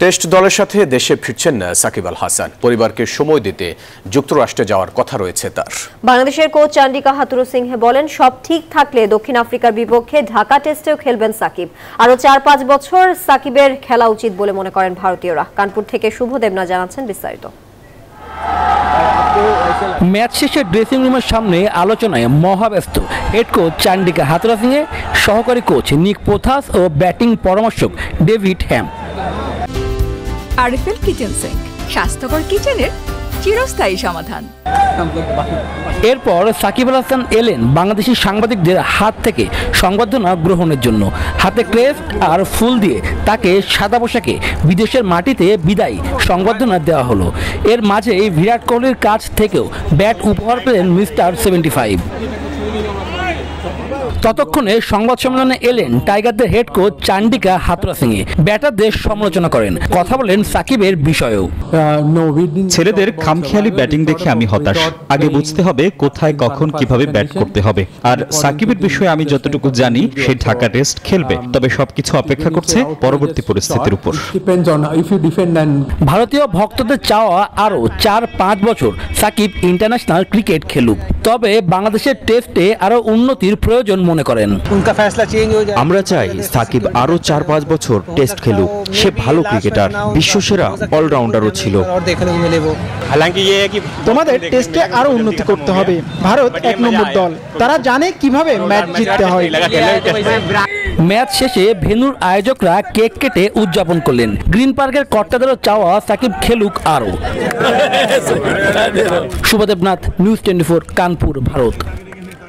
Test দলের সাথে দেশে ফিরছেন না সাকিব আল হাসান। পরিবারকে সময় দিতে যুক্তরাষ্ট্রে যাওয়ার কথা রয়েছে তার। বাংলাদেশের কোচ চান্ডিকা হাথুরুসিংহে বলেন, সব ঠিক থাকলে দক্ষিণ আফ্রিকার বিপক্ষে ঢাকা টেস্টেও খেলবেন সাকিব। আরও ৪-৫ বছর সাকিবের খেলা উচিত বলে মনে করেন ভারতীয়রা। কানপুর থেকে শুভ দেবনা জানাচ্ছেন বিস্তারিত। ম্যাচ শেষে ড্রেসিং রুমের সামনে আলোচনায় মহাব্যস্ত হেড কোচ চান্ডিকা হাথুরুসিংহে, সহকারী কোচ নিক পোথাস ও ব্যাটিং পরামর্শক ডেভিড হ্যাম। আরএফএল কিচেন সিঙ্ক, স্বাস্থ্যকর কিচেনের চিরস্থায়ী সমাধান। এরপর সাকিব আল হাসান এলেন বাংলাদেশি সাংবাদিকদের হাত থেকে সংবর্ধনা গ্রহণের জন্য। হাতে ক্রেস্ট আর ফুল দিয়ে তাকে সাদা পোশাকে বিদেশের মাটিতে বিদায়ী সংবর্ধনা দেওয়া হলো। এর মাঝে বিরাট কোহলির কাছ থেকেও ব্যাট উপহার পেলেন মিস্টার 75। ততক্ষণে সংবাদ সম্মেলনে এলেন টাইগারদের হেড কোচ চান্ডিকা হাথুরুসিংহে। ব্যাটারদের সমালোচনা করেন, কথা বলেন সাকিবের বিষয়েও। ছেলেদের খামখেয়ালি ব্যাটিং দেখে আমি হতাশ। আগে বুঝতে হবে কোথায়, কখন, কিভাবে ব্যাট করতে হবে। আর সাকিবের বিষয়ে আমি যতটুকু জানি, সে ঢাকা টেস্ট খেলবে, তবে সবকিছু অপেক্ষা করছে পরবর্তী পরিস্থিতির উপর। ভারতীয় ভক্তদের চাওয়া আরও 4-5 বছর সাকিব ইন্টারন্যাশনাল ক্রিকেট খেলুক, তবে বাংলাদেশের টেস্টে আরও উন্নতির প্রয়োজন মনে করেন। আমরা চাই সাকিব আরো 4-5 বছর টেস্ট খেলুক। সে ভালো ক্রিকেটার, বিশ্বসেরা অলরাউন্ডারও ছিল। তোমাদের টেস্টে আরো উন্নতি করতে হবে। ভারত 1 নম্বর দল, তারা জানে কিভাবে ম্যাচ জিততে হয়। ম্যাচ শেষে ভেন্যুর আয়োজকরা কেক কেটে উদযাপন করলেন। গ্রিন পার্কের কর্তাদেরও চাওয়া সাকিব খেলুক আরও। শুভ দেবনাথ, নিউজ 24, কানপুর, ভারত।